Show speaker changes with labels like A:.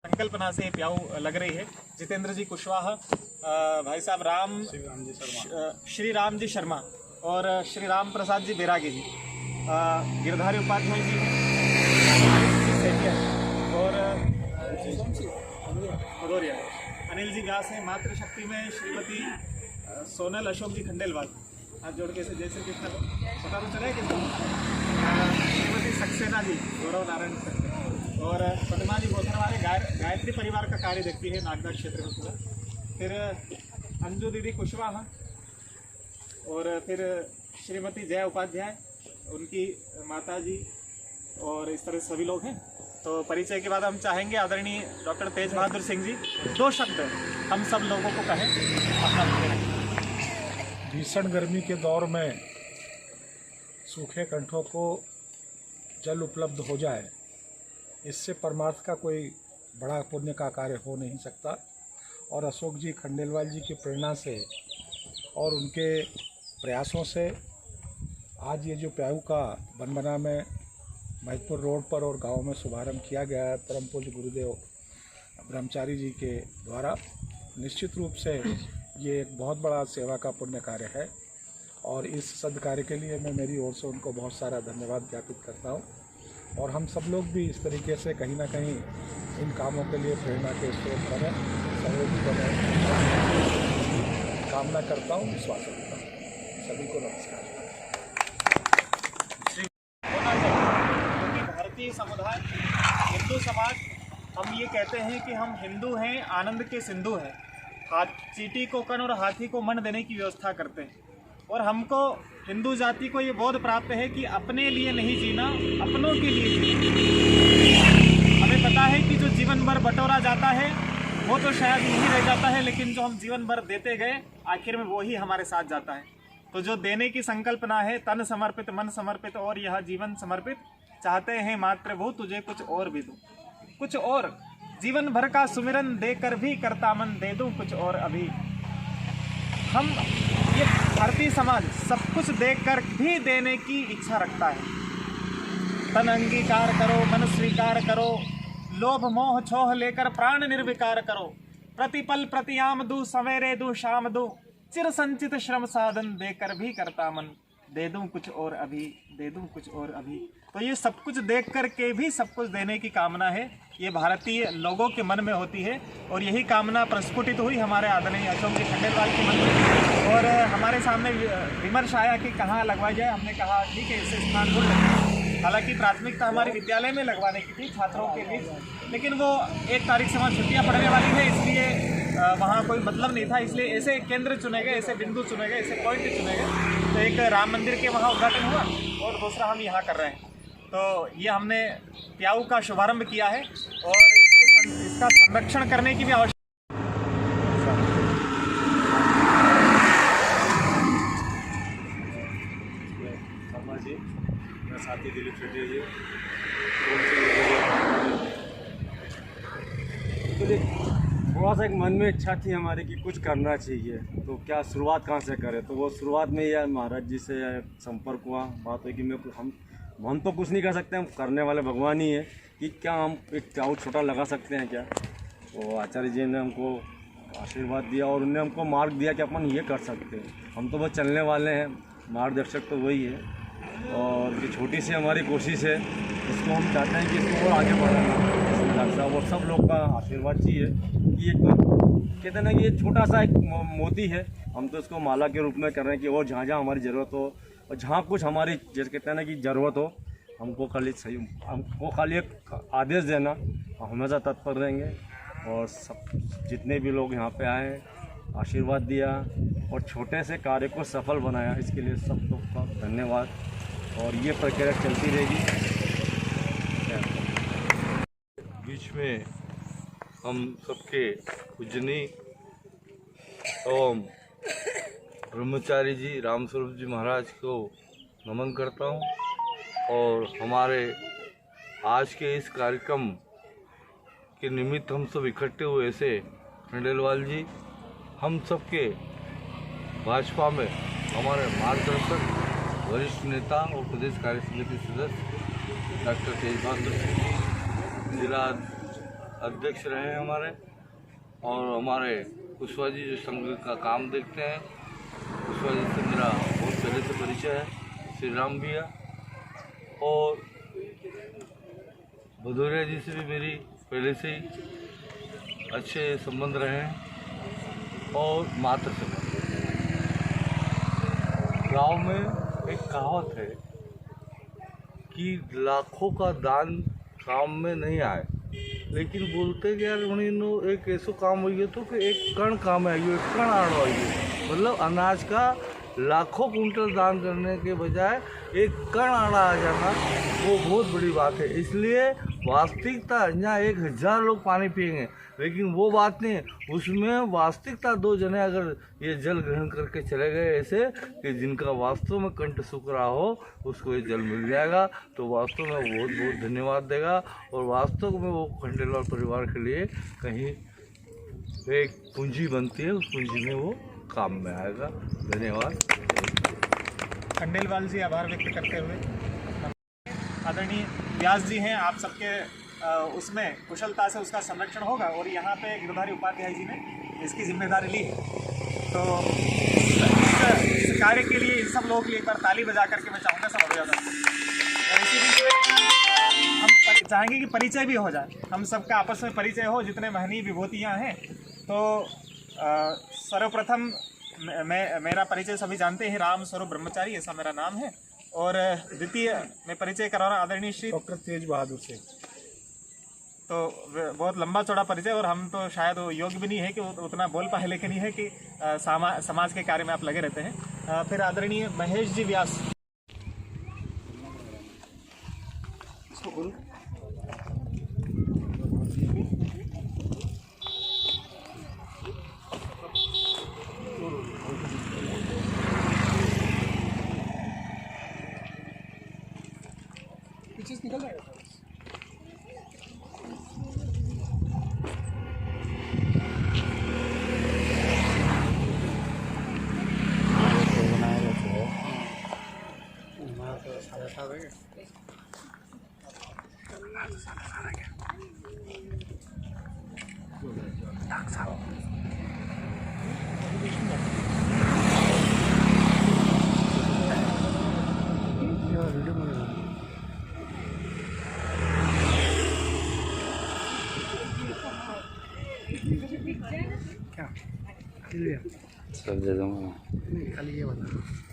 A: संकल्पना से प्याऊ लग रही है। जितेंद्र जी कुशवाहा, भाई साहब श्री राम जी शर्मा और श्री राम प्रसाद जी बैरागी जी, गिरधारी उपाध्याय जी हैं और भदौरिया, अनिल जी व्यास हैं। मातृशक्ति में श्रीमती सोनल अशोक जी खंडेलवाल, हाथ जोड़ के जय श्री कृष्ण पता तो चला किसको, श्रीमती सक्सेना जी गौरव नारायण सक्सेना और पद्मा जी बोथरवाले गायत्री परिवार का कार्य देखती है नागदा क्षेत्र में पूरा। फिर अंजू दीदी कुशवाहा और फिर श्रीमती जया उपाध्याय, उनकी माता जी, और इस तरह सभी लोग हैं। तो परिचय के बाद हम चाहेंगे आदरणीय डॉक्टर तेज बहादुर सिंह जी 2 शब्द हम सब लोगों को कहें।
B: भीषण गर्मी के दौर में सूखे कंठों को जल उपलब्ध हो जाए, इससे परमार्थ का कोई बड़ा पुण्य का कार्य हो नहीं सकता। और अशोक जी खंडेलवाल जी की प्रेरणा से और उनके प्रयासों से आज ये जो प्याऊ का बनबना में महतपुर रोड पर और गांव में शुभारंभ किया गया है परम पूज्य गुरुदेव ब्रह्मचारी जी के द्वारा, निश्चित रूप से ये एक बहुत बड़ा सेवा का पुण्य कार्य है। और इस सद्कार्य के लिए मैं मेरी ओर से उनको बहुत सारा धन्यवाद ज्ञापित करता हूँ। और हम सब लोग भी इस तरीके से कहीं ना कहीं इन कामों के लिए प्रेरणा के स्रोत बने, सहयोगी बने, कामना करता हूँ, विश्वास रखता हूँ। सभी को नमस्कार।
A: क्योंकि भारतीय समुदाय, हिंदू समाज, हम ये कहते हैं कि हम हिंदू हैं, आनंद के सिंधु हैं। चींटी को कण और हाथी को मन देने की व्यवस्था करते हैं। और हमको हिंदू जाति को ये बोध प्राप्त है कि अपने लिए नहीं जीना, अपनों के लिए जीना। हमें पता है कि जो जीवन भर बटोरा जाता है वो तो शायद यही रह जाता है, लेकिन जो हम जीवन भर देते गए आखिर में वो ही हमारे साथ जाता है। तो जो देने की संकल्पना है, तन समर्पित, मन समर्पित और यह जीवन समर्पित, चाहते हैं मात्र वो तुझे कुछ और भी दूं, कुछ और जीवन भर का सुमिरन देकर भी करता मन दे दूं कुछ और अभी। हम ये भारतीय समाज सब कुछ देकर भी देने की इच्छा रखता है। तन अंगीकार करो, मन स्वीकार करो, लोभ मोह छोह लेकर प्राण निर्विकार करो। प्रतिपल प्रतियाम दू, सवेरे दू, शाम दू, चिर संचित श्रम साधन देकर भी करता मन दे दूं कुछ और अभी, दे दूं कुछ और अभी। तो ये सब कुछ देख कर के भी सब कुछ देने की कामना है, ये भारतीय लोगों के मन में होती है। और यही कामना प्रस्फुटित हुई हमारे आदरणीय अशोक जी खंडेलवाल के मन में। और हमारे सामने विमर्श आया कि कहाँ लगवाया जाए। हमने कहा ठीक है, इसे स्थान ढूंढ लेंगे। हालांकि प्राथमिकता हमारे विद्यालय में लगवाने की थी छात्रों के बीच, लेकिन वो 1 तारीख से वहाँ छुट्टियाँ पड़ने वाली है, इसलिए वहाँ कोई मतलब नहीं था। इसलिए ऐसे केंद्र चुने गए, ऐसे बिंदु चुने गए, ऐसे पॉइंट चुने गए। तो एक राम मंदिर के वहाँ उद्घाटन हुआ और दूसरा हम यहाँ कर रहे हैं। तो ये हमने प्याऊ का शुभारंभ किया है और इसका संरक्षण करने की भी आवश्यकता।
C: साथी दिलीप शेट्टी जी, थोड़ा सा एक मन में इच्छा थी हमारी कि कुछ करना चाहिए, तो क्या शुरुआत कहाँ से करें। तो वो शुरुआत में यह महाराज जी से संपर्क हुआ, बात हुई कि हम तो कुछ नहीं कर सकते, हम करने वाले भगवान ही है, कि क्या हम एक प्याऊ छोटा लगा सकते हैं क्या। तो आचार्य जी ने हमको आशीर्वाद दिया और उन्होंने हमको मार्ग दिया कि अपन ये कर सकते हैं। हम तो बस चलने वाले हैं, मार्गदर्शक तो वही है। और ये छोटी सी हमारी कोशिश है, इसको हम चाहते हैं कि इसको और आगे बढ़ाना। और सब लोग का आशीर्वाद चाहिए कि ये कहते हैं ना कि ये छोटा सा एक मोती है, हम तो इसको माला के रूप में कर रहे हैं कि और जहाँ जहाँ हमारी ज़रूरत हो और जहाँ कुछ हमारी जैसे कहते हैं ना कि ज़रूरत हो, हमको खाली एक आदेश देना, हमेशा तत्पर रहेंगे। और सब जितने भी लोग यहाँ पे आए, आशीर्वाद दिया और छोटे से कार्य को सफल बनाया, इसके लिए सब लोग का धन्यवाद। और ये प्रक्रिया चलती रहेगी।
D: बीच में हम सबके पूजनी एवं ब्रह्मचारी जी रामस्वरूप जी महाराज को नमन करता हूँ। और हमारे आज के इस कार्यक्रम के निमित्त हम सब इकट्ठे हुए ऐसे खंडेलवाल जी, हम सबके भाजपा में हमारे मार्गदर्शक, वरिष्ठ नेता और प्रदेश कार्य समिति सदस्य डॉक्टर तेज बहादुर सिंह जी, जिला अध्यक्ष रहे हमारे, और हमारे कुशवाहा जी जो संघ का काम देखते हैं, कुशवाहा जी से मेरा बहुत पहले से परिचय है, श्री राम भैया, और भदौरिया जी से भी मेरी पहले से ही अच्छे संबंध रहे हैं, और मातृ संबंध। गांव में एक कहावत है कि लाखों का दान काम में नहीं आए, लेकिन बोलते कि यार उन्हें एक ऐसा काम हुई है तो कि एक कण काम आई है, एक कण आड़ो आई है, मतलब अनाज का लाखों कुंटल दान करने के बजाय एक कण आड़ा आ जाना वो बहुत बड़ी बात है। इसलिए वास्तविकता यहाँ 1000 लोग पानी पिएंगे, लेकिन वो बात नहीं है, उसमें वास्तविकता 2 जने अगर ये जल ग्रहण करके चले गए ऐसे कि जिनका वास्तव में कंठ सूख रहा हो उसको ये जल मिल जाएगा, तो वास्तव में बहुत बहुत धन्यवाद देगा, और वास्तव में वो खंडेलवाल परिवार के लिए कहीं एक पूंजी बनती है, उस पूंजी में वो काम में आएगा। धन्यवाद।
A: खंडेलवाल जी आभार व्यक्त करते हुए आदरणीय व्यास जी हैं, आप सबके उसमें कुशलता से उसका संरक्षण होगा, और यहाँ पे गिरधारी उपाध्याय जी ने इसकी जिम्मेदारी ली है। तो इस कार्य के लिए इन सब लोगों के लिए एक बार ताली बजा करके मैं चाहूँगा सब हो जाता। और इसी बीच में हम चाहेंगे कि परिचय भी हो जाए, हम सबका आपस में परिचय हो, जितने महनीय विभूतियाँ हैं। तो सर्वप्रथम मेरा परिचय सभी जानते हैं, राम स्वरूप ब्रह्मचारी ऐसा मेरा नाम है, और द्वितीय मैं परिचय करा रहा हूँ श्री
B: डॉक्टर तेज बहादुर से।
A: तो बहुत लंबा चौड़ा परिचय, और हम तो शायद वो योग्य भी नहीं है कि उतना बोल पाए, लेकिन ये है कि समाज के कार्य में आप लगे रहते हैं। फिर आदरणीय महेश जी व्यास, इसको बोलो। पीछे से निकल जाएगा।
E: क्या सब दे दूँगा, खाली ये बता।